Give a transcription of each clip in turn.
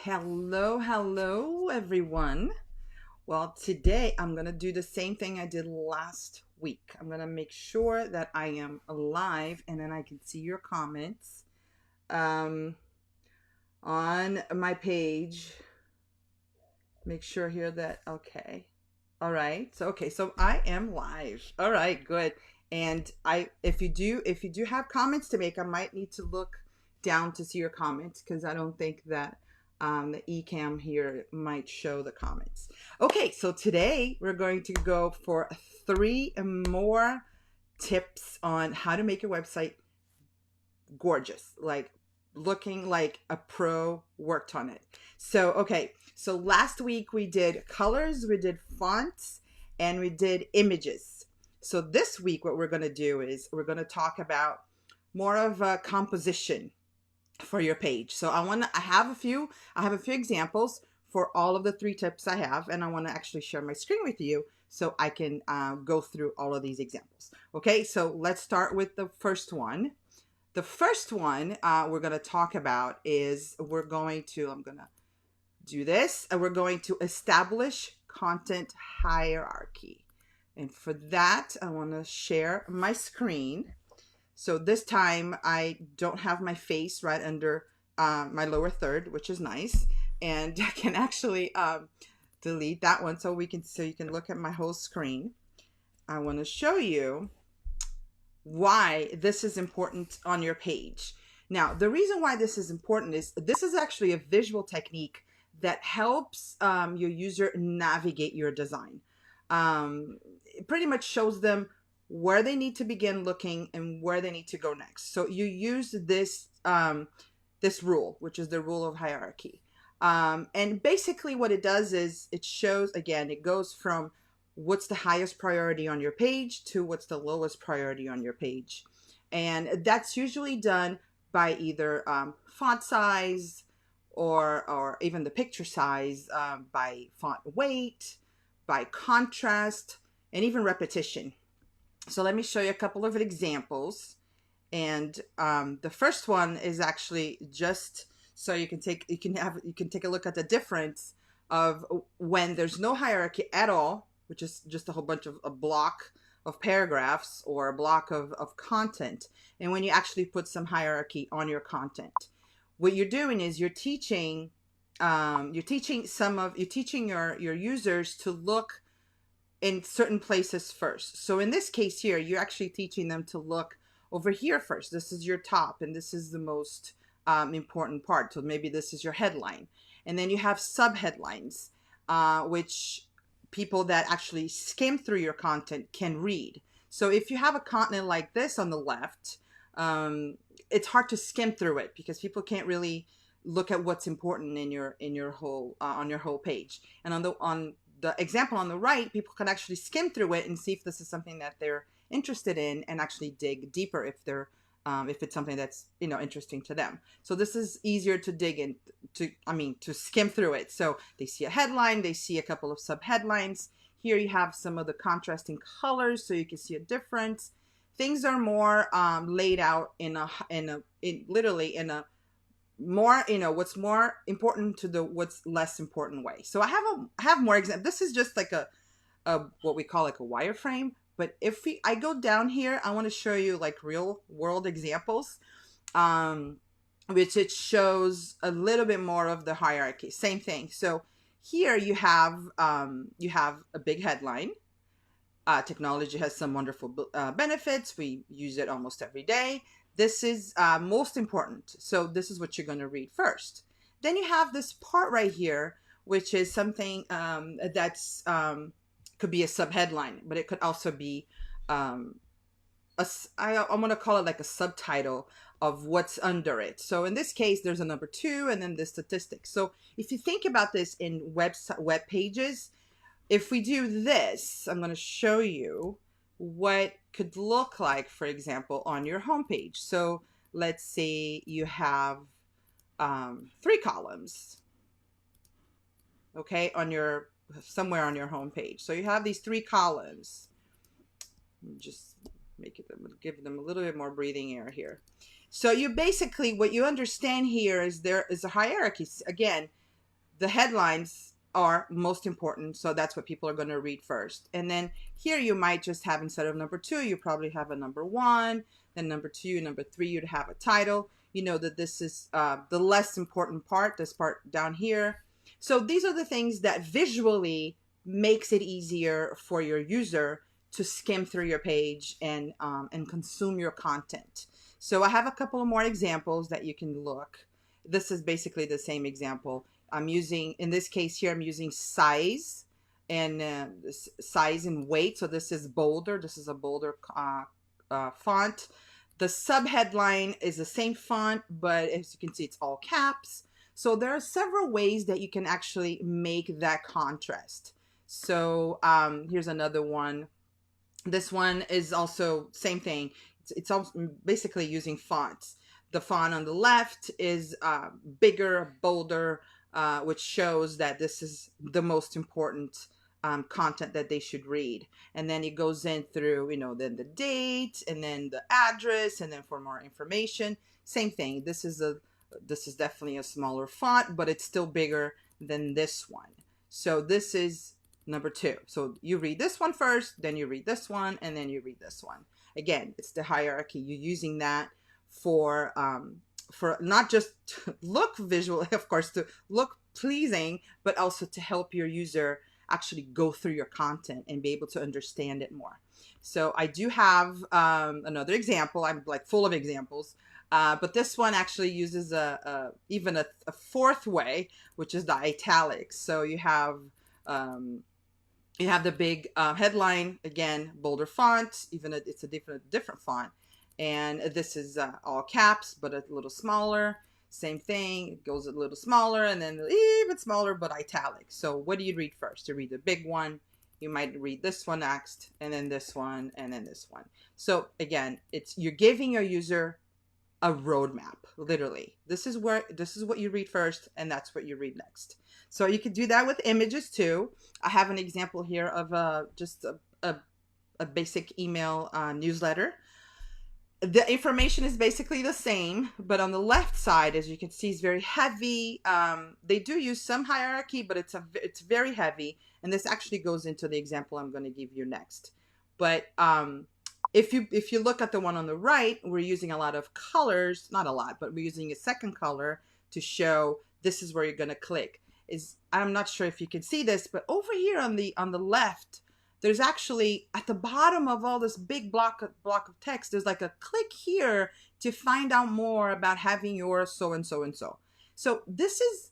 Hello, everyone. Well, today I'm going to do the same thing I did last week. I'm going to make sure that I am live and then I can see your comments um, on my page. Make sure here that, okay. All right. So I am live. All right, good. And if you do have comments to make, I might need to look down to see your comments because I don't think that the eCam here might show the comments. Okay, so today we're going to go for three more tips on how to make your website gorgeous, like looking like a pro worked on it. So last week we did colors, we did fonts, and we did images. So this week what we're going to do is we're going to talk about more of a composition for your page. So I have a few examples for all of the three tips I have, and I want to actually share my screen with you so I can go through all of these examples. Okay, so let's start with the first one. The first one we're going to talk about is I'm going to do this, and we're going to establish content hierarchy. And for that, I want to share my screen. So this time I don't have my face right under my lower third, which is nice. And I can actually delete that one so you can look at my whole screen. I want to show you why this is important on your page. Now, the reason why this is important is this is actually a visual technique that helps your user navigate your design. It pretty much shows them where they need to begin looking and where they need to go next. So you use this this rule, which is the rule of hierarchy. And basically what it does is it shows, again, it goes from what's the highest priority on your page to what's the lowest priority on your page. And that's usually done by either font size or even the picture size, by font weight, by contrast, and even repetition. So let me show you a couple of examples. And the first one is actually just so you can take a look at the difference of when there's no hierarchy at all, which is just a whole bunch of a block of paragraphs or a block of content, and when you actually put some hierarchy on your content. What you're doing is you're teaching your users to look in certain places first. So in this case here, you're actually teaching them to look over here first. This is your top, and this is the most important part. So maybe this is your headline. And then you have sub-headlines, which people that actually skim through your content can read. So if you have a content like this on the left, it's hard to skim through it because people can't really look at what's important in your whole on your whole page. And on the example on the right, people can actually skim through it and see if this is something that they're interested in and actually dig deeper if it's something that's interesting to them. So this is easier to dig in to skim through it. So they see a headline, they see a couple of subheadlines. Here you have some of the contrasting colors so you can see a difference. Things are more laid out in literally in a more what's more important to the what's less important way. So I have more examples. This is just like a what we call like a wireframe, but I go down here, I want to show you like real world examples, which it shows a little bit more of the hierarchy. Same thing. So here you have a big headline. Technology has some wonderful benefits. We use it almost every day. This is most important. So this is what you're going to read first. Then you have this part right here, which is something that's could be a subheadline, but it could also be I'm going to call it like a subtitle of what's under it. So in this case, there's a number 2 and then the statistics. So if you think about this in web pages, if we do this, I'm going to show you what could look like, for example, on your homepage. So let's say you have 3 columns, okay, somewhere on your homepage. So you have these 3 columns. Just give them a little bit more breathing air here. So you basically, what you understand here is there is a hierarchy. Again, the headlines are most important. So that's what people are going to read first. And then here you might just have, instead of number 2, you probably have a number 1, then number 2, number 3, you'd have a title. You know that this is the less important part, this part down here. So these are the things that visually makes it easier for your user to skim through your page and consume your content. So I have a couple of more examples that you can look. This is basically the same example. I'm using, in this case here, I'm using size and size and weight. So this is bolder. This is a bolder font. The subheadline is the same font, but as you can see, it's all caps. So there are several ways that you can actually make that contrast. So here's another one. This one is also same thing. It's also basically using fonts. The font on the left is bigger, bolder, which shows that this is the most important content that they should read. And then it goes in through, you know, then the date and then the address, and then for more information, same thing. This is definitely a smaller font, but it's still bigger than this one. So this is number 2. So you read this one first, then you read this one, and then you read this one. Again, it's the hierarchy. You're using that for not just to look visual, of course, to look pleasing, but also to help your user actually go through your content and be able to understand it more. So I do have another example. I'm like full of examples, but this one actually uses even a fourth way, which is the italics. So you have the big headline, again, bolder font, even it's a different font. And this is all caps, but a little smaller. Same thing, it goes a little smaller, and then even smaller, but italic. So what do you read first? You read the big one. You might read this one next, and then this one, and then this one. So again, you're giving your user a roadmap, literally. This is what you read first, and that's what you read next. So you could do that with images too. I have an example here of just a basic email newsletter. The information is basically the same, but on the left side, as you can see, is very heavy. They do use some hierarchy, but it's very heavy. And this actually goes into the example I'm going to give you next. But if you look at the one on the right, we're using a lot of colors, not a lot, but we're using a second color to show this is where you're going to click. I'm not sure if you can see this, but over here on the left, there's actually at the bottom of all this big block of text, there's like a click here to find out more about having your so and so and so. So this is,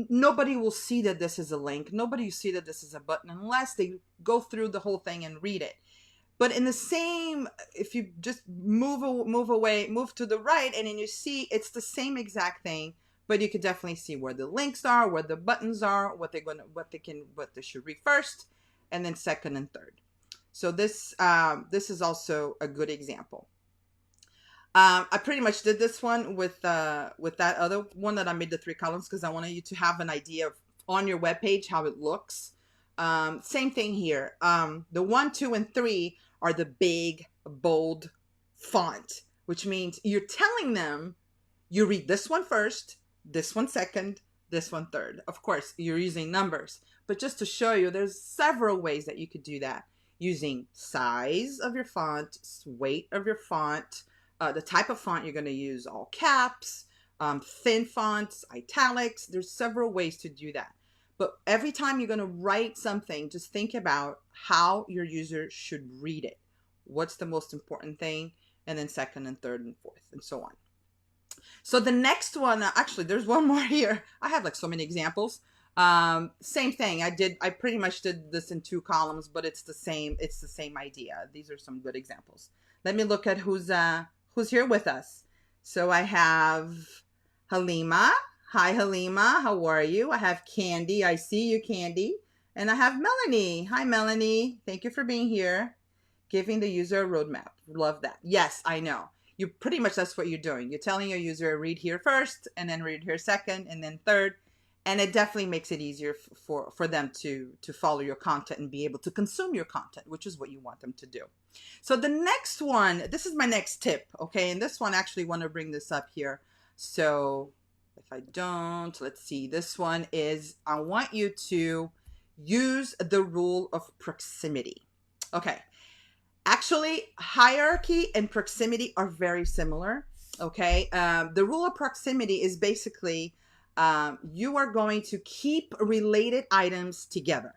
nobody will see that this is a link. Nobody will see that this is a button unless they go through the whole thing and read it. But in the same, if you just move to the right, and then you see it's the same exact thing, but you could definitely see where the links are, where the buttons are, what they should read first, and then second and third. So this is also a good example. I pretty much did this one with that other one that I made the 3 columns because I wanted you to have an idea of on your webpage how it looks. Same thing here. The 1, 2, and 3 are the big, bold font, which means you're telling them you read this one first, this one second, this one third. Of course, you're using numbers. But just to show you, there's several ways that you could do that using size of your font, weight of your font, the type of font you're going to use, all caps, thin fonts, italics. There's several ways to do that. But every time you're going to write something, just think about how your user should read it. What's the most important thing? And then second and third and fourth and so on. So the next one, actually, there's one more here. I have like so many examples. Same thing. I pretty much did this in 2 columns, but it's the same idea. These are some good examples. Let me look at who's here with us. So I have Halima. Hi, Halima. How are you? I have Candy. I see you, Candy. And I have Melanie. Hi, Melanie. Thank you for being here. Giving the user a roadmap. Love that. Yes, I know. You pretty much, that's what you're doing. You're telling your user, read here first, and then read here second, and then third. And it definitely makes it easier for them to follow your content and be able to consume your content, which is what you want them to do. So the next one, this is my next tip, okay? And this one, I actually want to bring this up here. So If I don't, let's see. This one is, I want you to use the rule of proximity. Okay. Actually, hierarchy and proximity are very similar. Okay. The rule of proximity is basically you are going to keep related items together.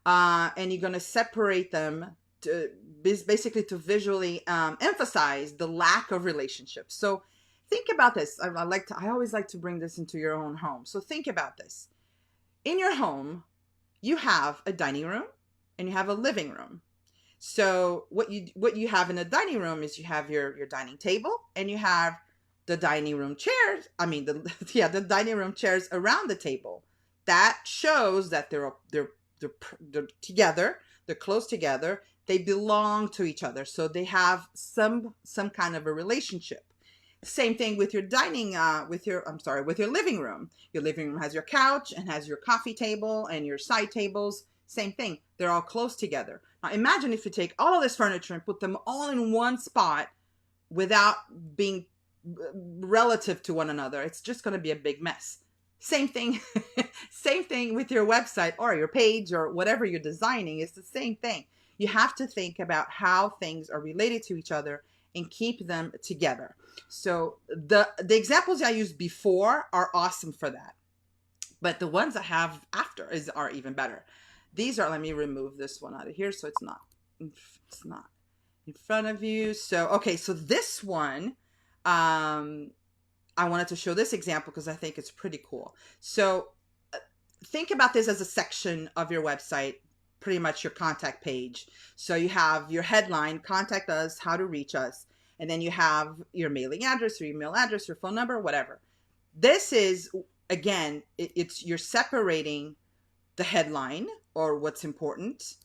And you're going to separate them to basically to visually emphasize the lack of relationship. So think about this. I always like to bring this into your own home. So think about this. In your home, you have a dining room and you have a living room. So what you have in the dining room is you have your dining table and you have the dining room chairs. I mean the dining room chairs around the table. That shows that they're together. They're close together. They belong to each other. So they have some kind of a relationship. Same thing with your with your living room. Your living room has your couch and has your coffee table and your side tables. Same thing. They're all close together. Now imagine if you take all of this furniture and put them all in one spot without being relative to one another. It's just going to be a big mess. Same thing, same thing with your website or your page or whatever you're designing. It's the same thing. You have to think about how things are related to each other and keep them together. So the examples I used before are awesome for that. But the ones I have after are even better. These are, let me remove this one out of here so it's not in front of you. So, okay, so this one, I wanted to show this example because I think it's pretty cool. So think about this as a section of your website, pretty much your contact page. So you have your headline, contact us, how to reach us. And then you have your mailing address, your email address, your phone number, whatever. This is, again, you're separating the headline or what's important.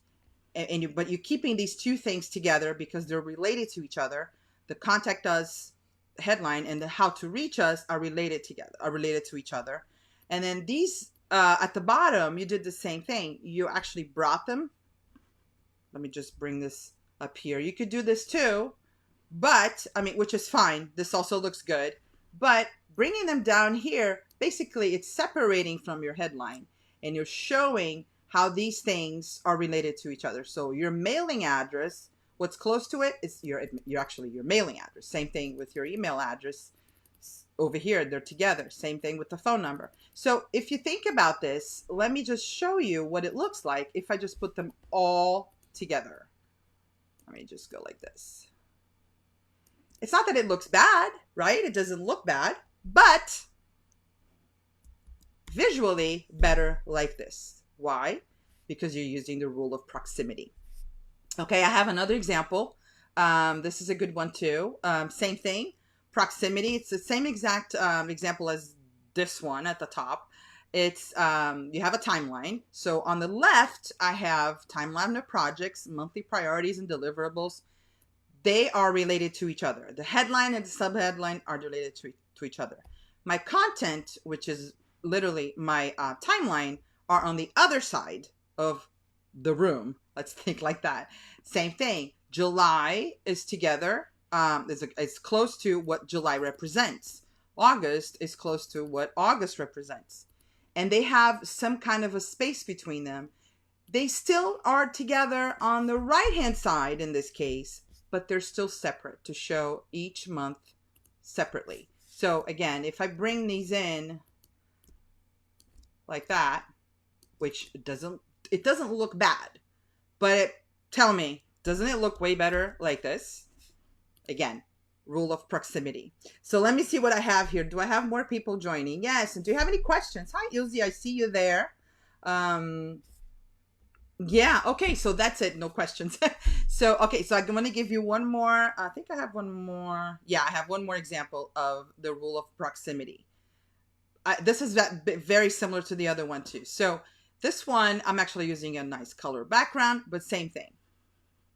But you're keeping these two things together because they're related to each other. The contact us headline and the how to reach us are related to each other. And then these at the bottom, you did the same thing. You actually brought them. Let me just bring this up here. You could do this too, but I mean, which is fine. This also looks good, but bringing them down here, basically it's separating from your headline and you're showing how these things are related to each other. So your mailing address, what's close to it is your mailing address. Same thing with your email address. Over here, they're together. Same thing with the phone number. So if you think about this, let me just show you what it looks like if I just put them all together. Let me just go like this. It's not that it looks bad, right? It doesn't look bad, but visually better like this. Why? Because you're using the rule of proximity. Okay, I have another example. This is a good one too. Same thing, proximity. It's the same exact example as this one at the top. It's you have a timeline. So on the left, I have timeline of projects, monthly priorities, and deliverables. They are related to each other. The headline and the subheadline are related to each other. My content, which is literally my timeline, are on the other side of the room. Let's think like that. Same thing. July is together. It's close to what July represents. August is close to what August represents. And they have some kind of a space between them. They still are together on the right-hand side in this case, but they're still separate to show each month separately. So again, if I bring these in like that, which it doesn't look bad, but tell me, doesn't it look way better like this? Again, rule of proximity. So let me see what I have here. Do I have more people joining? Yes. And do you have any questions? Hi, Ilse, I see you there. Yeah. Okay. So that's it. No questions. So, okay. So I'm going to give you one more. I think I have one more. Yeah, I have one more example of the rule of proximity. This is very similar to the other one too. So this one, I'm actually using a nice color background, but same thing.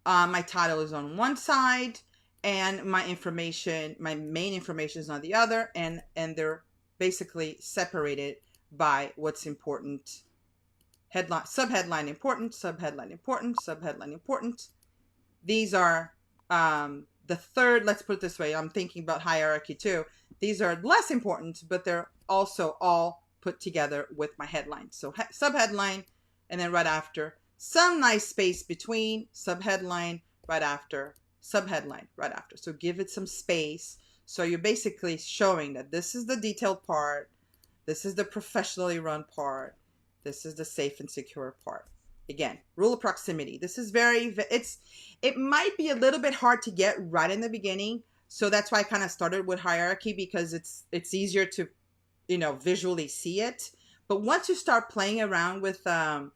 My title is on one side and my main information is on the other, and they're basically separated by what's important. Headline, subheadline important, subheadline important, subheadline important. These are the third, let's put it this way, I'm thinking about hierarchy too. These are less important, but they're also all put together with my headline. So subheadline, and then right after, some nice space between, subheadline, right after, subheadline, right after. So give it some space. So you're basically showing that this is the detailed part, this is the professionally run part, this is the safe and secure part. Again, rule of proximity. This is it might be a little bit hard to get right in the beginning. So that's why I kind of started with hierarchy, because it's easier to, visually see it. But once you start playing around with the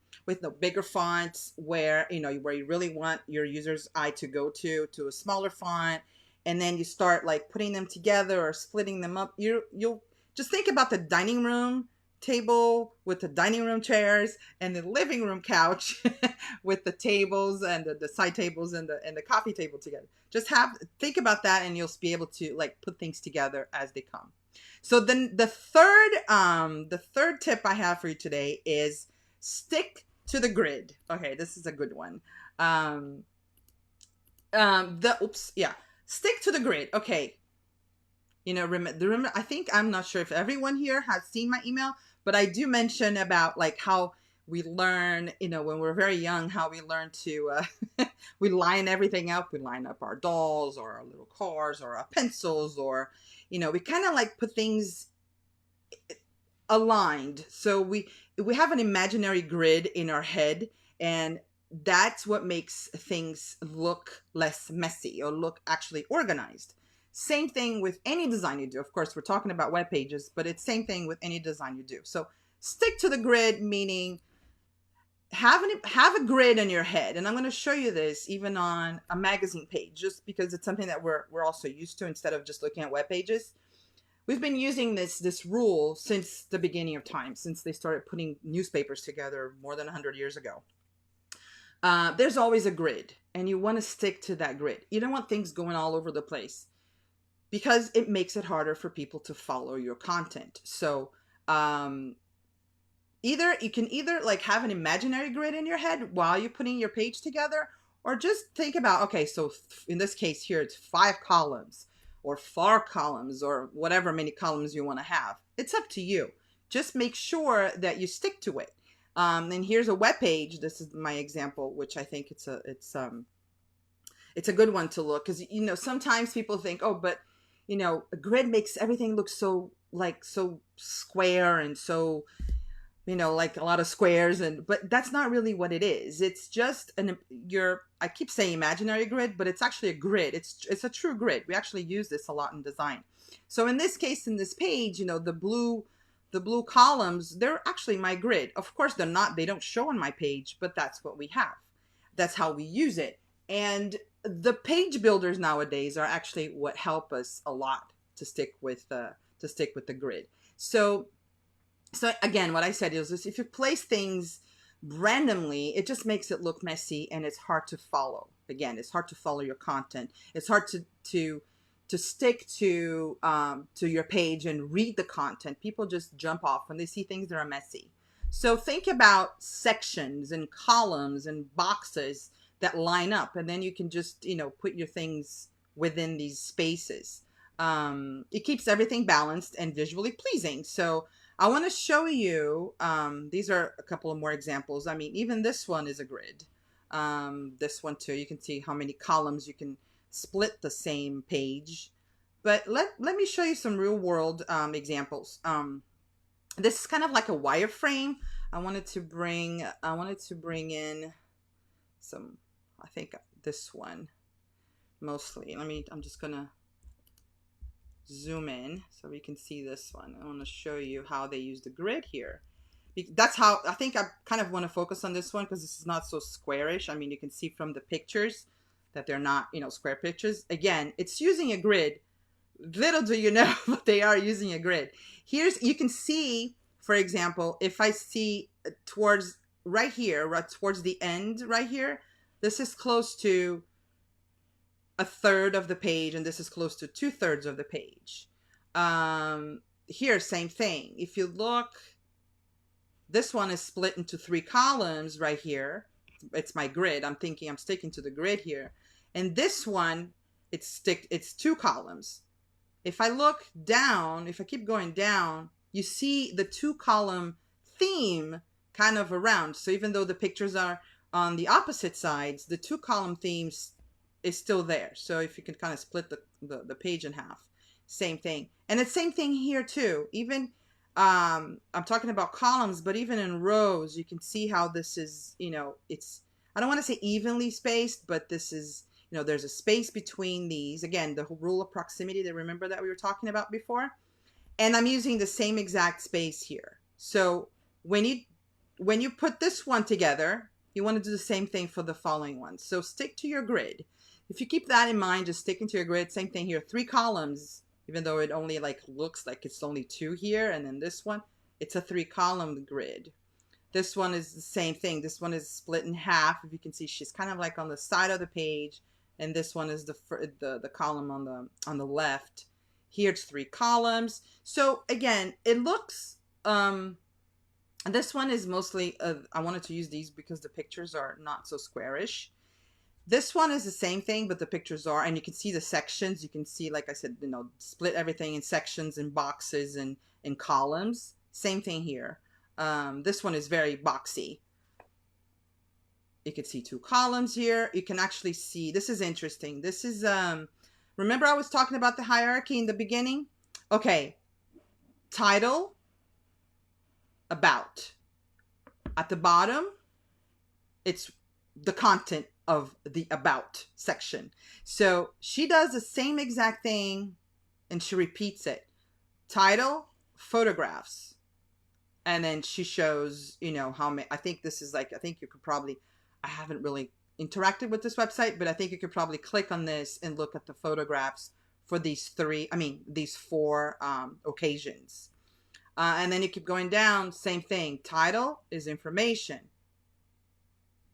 bigger fonts, where you really want your user's eye to go to a smaller font, and then you start like putting them together or splitting them up, you'll just think about the dining room table with the dining room chairs, and the living room couch with the tables and the side tables and the coffee table together. Just think about that, and you'll be able to like put things together as they come. So then the third tip I have for you today is stick to the grid. Okay, this is a good one. Stick to the grid. Okay. Remember, I think, I'm not sure if everyone here has seen my email, but I do mention about like how we learn, when we're very young, how we learn to, we line everything up. We line up our dolls or our little cars or our pencils, or, we kind of like put things aligned. So we have an imaginary grid in our head, and that's what makes things look less messy or look actually organized. Same thing with any design you do. Of course, we're talking about web pages, but it's same thing with any design you do. So stick to the grid, meaning have a grid in your head. And I'm going to show you this even on a magazine page, just because it's something that we're also used to instead of just looking at web pages. We've been using this rule since the beginning of time, since they started putting newspapers together more than 100 years ago. There's always a grid, and you want to stick to that grid. You don't want things going all over the place, because it makes it harder for people to follow your content. So you can either like have an imaginary grid in your head while you're putting your page together, or just think about, okay, so in this case here, it's 5 columns or 4 columns or whatever many columns you want to have. It's up to you. Just make sure that you stick to it. And here's a web page. This is my example, which I think it's a good one to look, because sometimes people think, oh, but a grid makes everything look so square and so, like a lot of squares, but that's not really what it is. It's just I keep saying imaginary grid, but it's actually a grid. It's a true grid. We actually use this a lot in design. So in this case, in this page, the blue columns, they're actually my grid. Of course, they don't show on my page, but that's what we have. That's how we use it. And the page builders nowadays are actually what help us a lot to stick with the grid. So again, what I said is if you place things randomly, it just makes it look messy, and it's hard to follow. Again, it's hard to follow your content. It's hard to stick to your page and read the content. People just jump off when they see things that are messy. So think about sections and columns and boxes that line up, and then you can just put your things within these spaces. It keeps everything balanced and visually pleasing. So I want to show you, these are a couple of more examples. I mean, even this one is a grid. This one too, you can see how many columns you can split the same page. But let me show you some real world examples. This is kind of like a wireframe. I wanted to bring in some, I think this one mostly. I'm just gonna zoom in so we can see this one. I want to show you how they use the grid here. That's how I think I kind of want to focus on this one, because this is not so squarish. I mean, you can see from the pictures that they're not, square pictures. Again, it's using a grid. Little do you know, but they are using a grid. You can see, for example, if I see towards right here, right towards the end right here, this is close to 1/3 of the page, and this is close to 2/3 of the page. Here, same thing. If you look, this one is split into 3 columns right here. It's my grid. I'm sticking to the grid here. And this one, it's 2 columns. if I look down, if I keep going down, you see the 2-column theme kind of around. So even though the pictures are on the opposite sides, the 2-column themes is still there. So if you can kind of split the page in half, same thing. And it's same thing here too. Even I'm talking about columns, but even in rows, you can see how this is, it's, I don't want to say evenly spaced, but this is, there's a space between these. Again, the rule of proximity, that remember that we were talking about before. And I'm using the same exact space here. So when you put this one together, you want to do the same thing for the following ones. So stick to your grid. If you keep that in mind, just sticking to your grid, same thing here, 3 columns, even though it only looks like it's only 2 here, and then this one, it's a 3-column grid. This one is the same thing. This one is split in half. If you can see, she's kind of like on the side of the page, and this one is the column on the left. Here it's 3 columns. So again, it looks this one is mostly I wanted to use these because the pictures are not so squarish. This one is the same thing, but the pictures are, and you can see the sections. You can see, like I said, split everything in sections and boxes and in columns. Same thing here. This one is very boxy. You can see 2 columns here. You can actually see, this is interesting. This is, remember I was talking about the hierarchy in the beginning? Okay. Title, about. At the bottom, it's the content of the about section. So she does the same exact thing and she repeats it. Title, photographs. And then she shows, how many, I think this is I think you could probably, I haven't really interacted with this website, but I think you could probably click on this and look at the photographs for these 4 occasions. And then you keep going down, same thing. Title is information.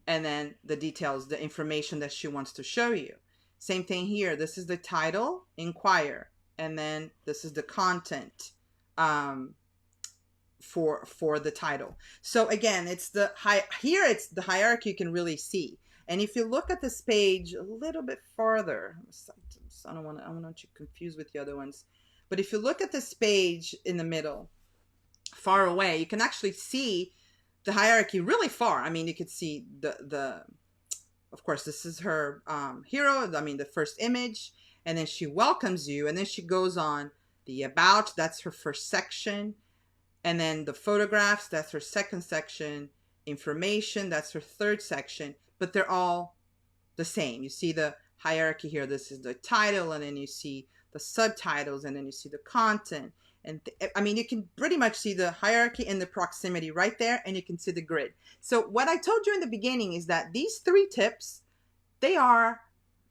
And then the details, the information that she wants to show you. Same thing here. This is the title, inquire. And then this is the content for the title. So again, it's here it's the hierarchy you can really see. And if you look at this page a little bit farther, I don't want you confused with the other ones. But if you look at this page in the middle, far away, you can actually see the hierarchy really far. I mean, you could see of course, this is her hero, the first image, and then she welcomes you, and then she goes on the about, that's her first section, and then the photographs, that's her second section, information, that's her third section, but they're all the same. You see the hierarchy here. This is the title, and then you see the subtitles, and then you see the content. And you can pretty much see the hierarchy and the proximity right there, and you can see the grid. So what I told you in the beginning is that these 3 tips, they are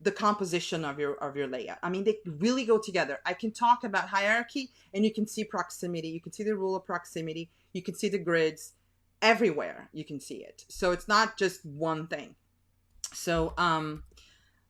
the composition of your layout. They really go together. I can talk about hierarchy, and you can see proximity. You can see the rule of proximity. You can see the grids everywhere. You can see it. So it's not just one thing. So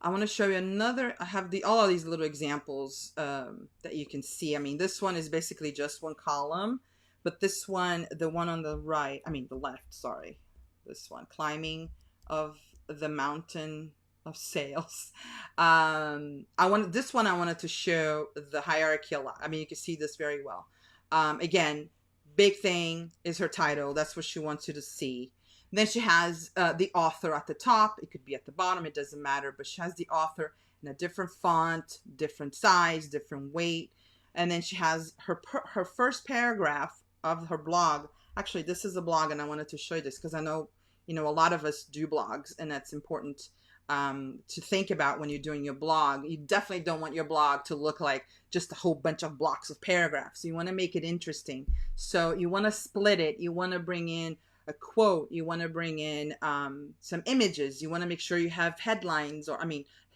I want to show you another. I have all of these little examples that you can see. This one is basically just 1 column, but this one, the one on the right, the left, sorry, this one, climbing of the mountain of sales. This one I wanted to show the hierarchy a lot. You can see this very well. Again, big thing is her title. That's what she wants you to see. Then she has the author at the top. It could be at the bottom. It doesn't matter. But she has the author in a different font, different size, different weight. And then she has her first paragraph of her blog. Actually, this is a blog, and I wanted to show you this because I know, a lot of us do blogs, and that's important to think about when you're doing your blog. You definitely don't want your blog to look like just a whole bunch of blocks of paragraphs. You want to make it interesting. So you want to split it. You want to bring in a quote, you want to bring in some images, you want to make sure you have headlines or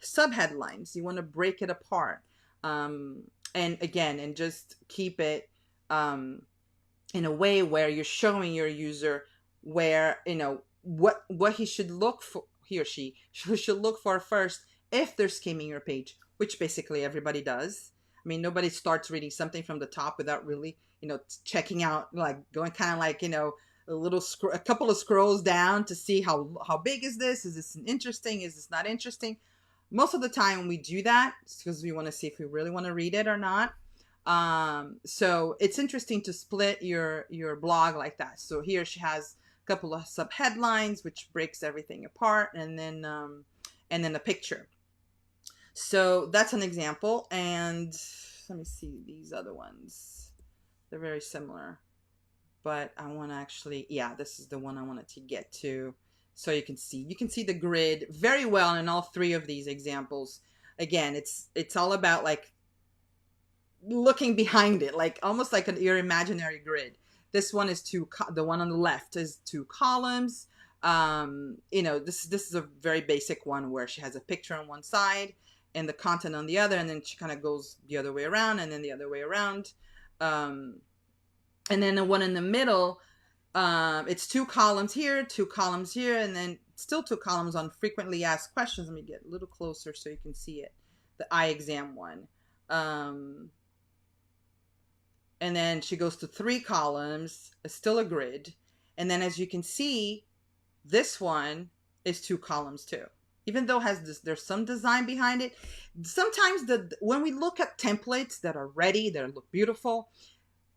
subheadlines, you want to break it apart, and just keep it in a way where you're showing your user where what he should look for, he or she should look for first if they're skimming your page, which basically everybody does. Nobody starts reading something from the top without really checking out, going kind of a couple of scrolls down to see how big is this? Is this interesting? Is this not interesting? most of the time we do that because we want to see if we really want to read it or not. So it's interesting to split your blog like that. So here she has a couple of sub headlines, which breaks everything apart, and then a picture. So that's an example. And let me see these other ones. They're very similar, but I want to actually, yeah, this is the one I wanted to get to. So you can see the grid very well in all three of these examples. Again, it's all about like looking behind it, like almost like your imaginary grid. This one is the one on the left is 2 columns. This is a very basic one where she has a picture on one side and the content on the other, and then she kind of goes the other way around and then the other way around. And then the one in the middle, it's 2 columns here, 2 columns here, and then still 2 columns on frequently asked questions. Let me get a little closer so you can see it. The eye exam one. And then she goes to 3 columns. It's still a grid. And then as you can see, this one is 2 columns too. Even though there's some design behind it. Sometimes when we look at templates that are ready, that look beautiful,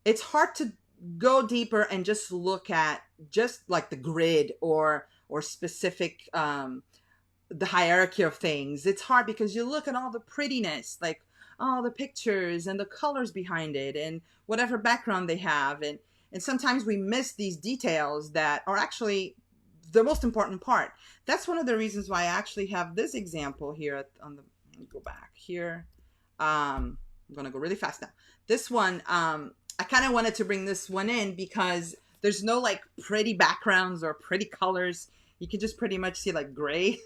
it's hard to go deeper and just look at just like the grid or specific the hierarchy of things. It's hard because you look at all the prettiness, like all the pictures and the colors behind it and whatever background they have, and sometimes we miss these details that are actually the most important part. That's one of the reasons why I actually have this example here on the, let me go back here. I'm gonna go really fast now. This one, I kind of wanted to bring this one in because there's no like pretty backgrounds or pretty colors. You can just pretty much see like gray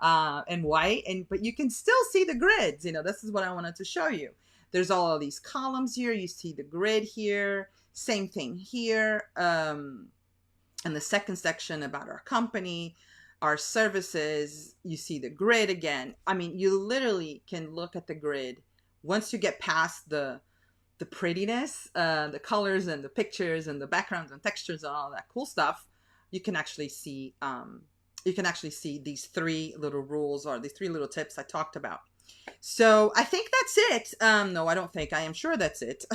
and white, but you can still see the grids. This is what I wanted to show you. There's all of these columns here. You see the grid here. Same thing here. In the second section about our company, our services, you see the grid again. I mean, you literally can look at the grid once you get past the prettiness, the colors and the pictures and the backgrounds and textures and all that cool stuff. You can actually see these 3 little rules or these 3 little tips I talked about. So I think that's it. No, I don't think. I am sure that's it.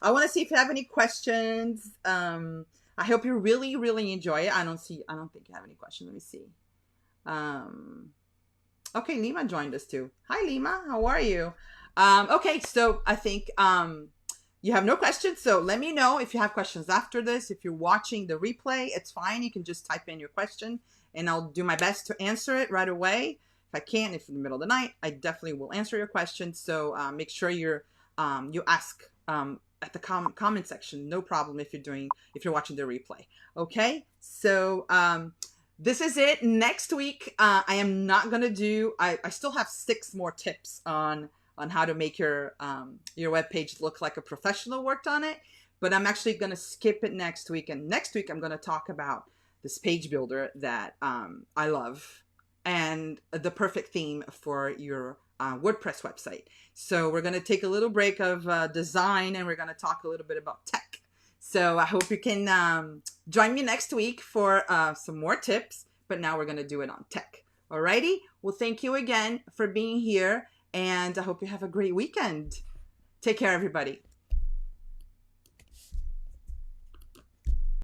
I want to see if you have any questions. I hope you really, really enjoy it. I don't think you have any questions. Let me see. Okay, Lima joined us too. Hi, Lima. How are you? Okay, so I think you have no questions. So let me know if you have questions after this. If you're watching the replay, it's fine. You can just type in your question and I'll do my best to answer it right away. If I can't, if in the middle of the night, I definitely will answer your question. So make sure you ask at the comment section. No problem if you're watching the replay. Okay, so this is it. Next week, I am not gonna do. I still have 6 more tips on how to make your webpage look like a professional worked on it. But I'm actually gonna skip it next week, and next week I'm gonna talk about this page builder that I love and the perfect theme for your WordPress website. So we're going to take a little break of design and we're going to talk a little bit about tech. So I hope you can join me next week for some more tips, but now we're going to do it on tech. Alrighty. Well, thank you again for being here and I hope you have a great weekend. Take care, everybody.